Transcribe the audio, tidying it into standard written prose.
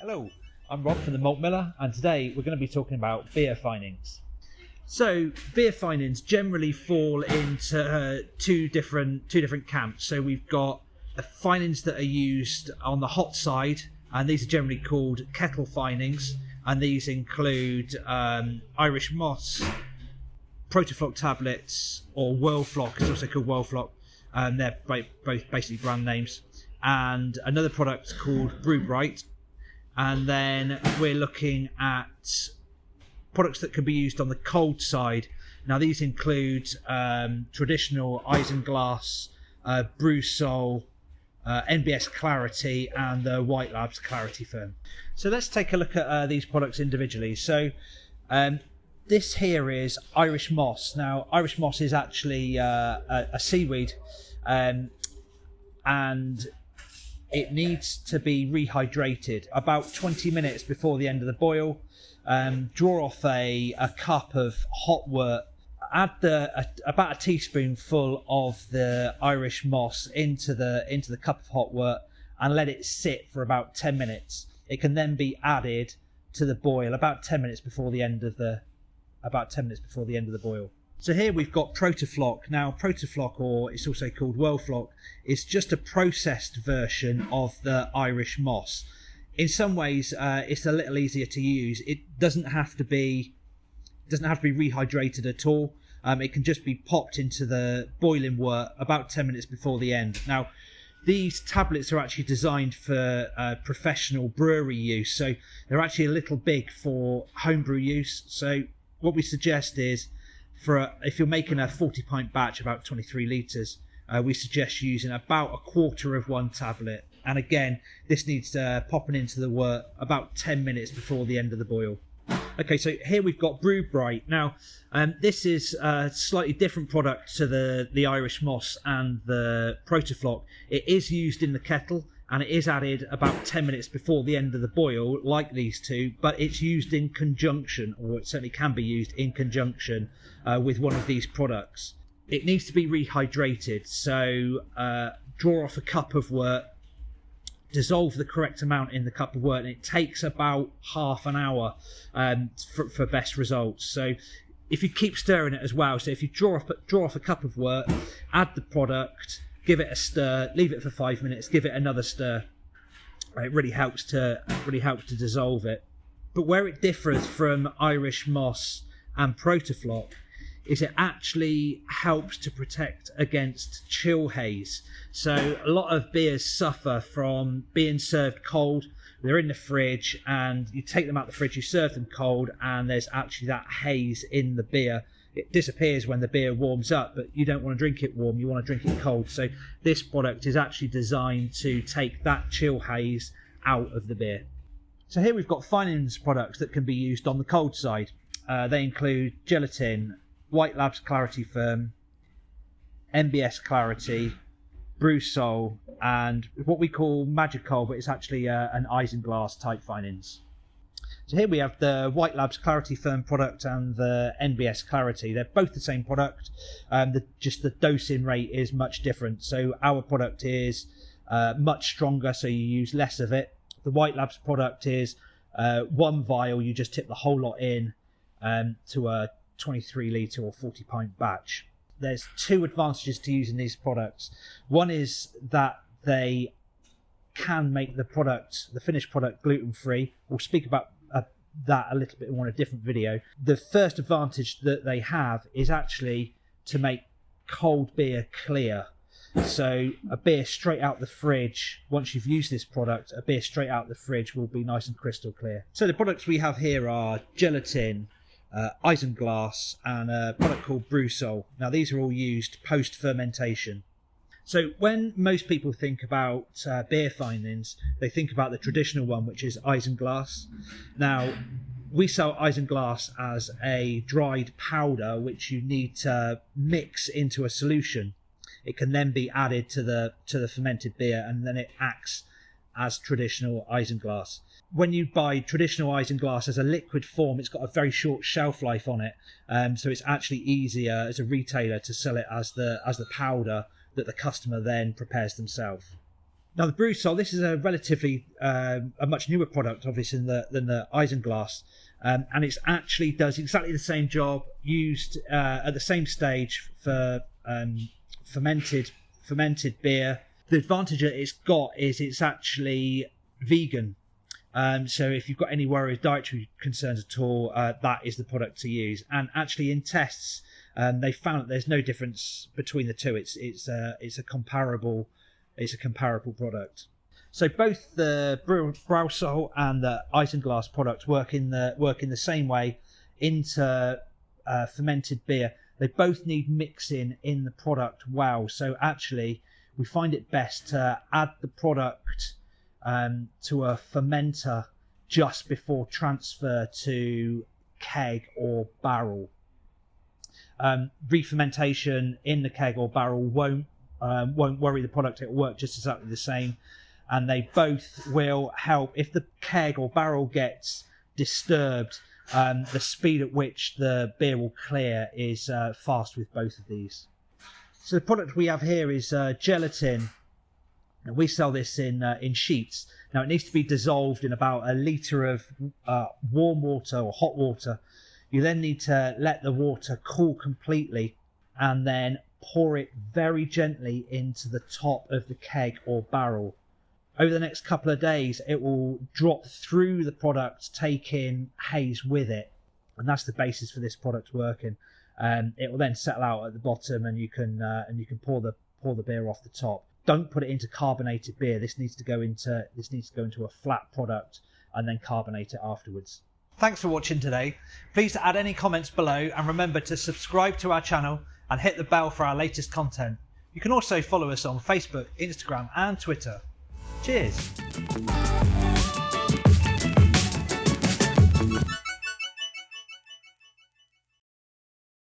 Hello, I'm Rob from the Malt Miller, and today we're going to be talking about beer finings. So beer finings generally fall into two different camps. So we've got finings that are used on the hot side, and these are generally called kettle finings, and these include Irish moss, Protofloc tablets, or Whirlfloc. It's also called Whirlfloc. They're both basically brand names. And another product called Brewbrite. And then we're looking at products that can be used on the cold side. Now these include traditional isinglass, Brewsol, NBS Clarity, and the White Labs Clarity Firm. So let's take a look at these products individually. So this here is Irish moss. Now Irish moss is actually a seaweed, and it needs to be rehydrated about 20 minutes before the end of the boil. Draw off a cup of hot wort, add about a teaspoonful of the Irish moss into the cup of hot wort, and let it sit for about 10 minutes. It can then be added to the boil about 10 minutes before the end of the boil. So here we've got Protofloc. Now Protofloc, or it's also called Whirlfloc, is just a processed version of the Irish moss. In some ways, it's a little easier to use. It doesn't have to be rehydrated at all. It can just be popped into the boiling wort about 10 minutes before the end. Now, these tablets are actually designed for professional brewery use, so they're actually a little big for homebrew use. So what we suggest is, if you're making a 40-pint batch, about 23 litres, we suggest using about a quarter of one tablet. And again, this needs popping into the wort about 10 minutes before the end of the boil. Okay, so here we've got Brewbrite. Now, this is a slightly different product to the Irish moss and the Protofloc. It is used in the kettle, and it is added about 10 minutes before the end of the boil, like these two, but it's used in conjunction, or it certainly can be used in conjunction with one of these products. It needs to be rehydrated, so draw off a cup of wort, dissolve the correct amount in the cup of wort, and it takes about half an hour for best results. So if you keep stirring it as well, so if you draw off a cup of wort, add the product, give it a stir, leave it for 5 minutes, give it another stir. It really helps to dissolve it. But where it differs from Irish moss and Protofloc is it actually helps to protect against chill haze. So a lot of beers suffer from being served cold. They're in the fridge, and you take them out of the fridge, you serve them cold, and there's actually that haze in the beer. It disappears when the beer warms up, but you don't want to drink it warm, you want to drink it cold. So this product is actually designed to take that chill haze out of the beer. So here we've got Finings products that can be used on the cold side. They include gelatin, White Labs Clarity Firm, NBS Clarity, Brewsol, and what we call Magical, but it's actually an isinglass type finings. So here we have the White Labs Clarity Firm product and the NBS Clarity. They're both the same product, just the dosing rate is much different. So our product is much stronger, so you use less of it. The White Labs product is one vial, you just tip the whole lot in to a 23 litre or 40-pint batch. There's two advantages to using these products. One is that they can make the finished product gluten-free. We'll speak about that a little bit more in a different video. The first advantage that they have is actually to make cold beer clear. So a beer straight out the fridge, once you've used this product, a beer straight out the fridge will be nice and crystal clear. So the products we have here are gelatin, isinglass, and a product called Brewsol. Now these are all used post-fermentation. So when most people think about beer finings, they think about the traditional one, which is isinglass. Now we sell isinglass as a dried powder, which you need to mix into a solution. It can then be added to the fermented beer, and then it acts as traditional isinglass. When you buy traditional isinglass as a liquid form, it's got a very short shelf life on it, so it's actually easier as a retailer to sell it as the powder that the customer then prepares themselves. Now the Brewsol, this is a relatively a much newer product, obviously, than the Isinglass, and it actually does exactly the same job, used at the same stage for fermented beer. The advantage that it's got is it's actually vegan. So if you've got any worry of dietary concerns at all, that is the product to use. And actually, in tests, they found that there's no difference between the two. It's a comparable product. So both the Brewsol and the Isinglass products work in the same way into fermented beer. They both need mixing in the product well. So actually, we find it best to add the product to a fermenter just before transfer to keg or barrel. Re-fermentation in the keg or barrel won't worry the product. It will work just exactly the same, and they both will help. If the keg or barrel gets disturbed, the speed at which the beer will clear is fast with both of these. So the product we have here is gelatin. And we sell this in sheets. Now it needs to be dissolved in about a litre of warm water or hot water. You then need to let the water cool completely and then pour it very gently into the top of the keg or barrel. Over the next couple of days, it will drop through the product, taking haze with it. And that's the basis for this product working. It will then settle out at the bottom, and you can pour the beer off the top. Don't put it into carbonated beer. This needs to go into a flat product and then carbonate it afterwards. Thanks for watching today. Please add any comments below, and remember to subscribe to our channel and hit the bell for our latest content. You can also follow us on Facebook, Instagram and Twitter. Cheers!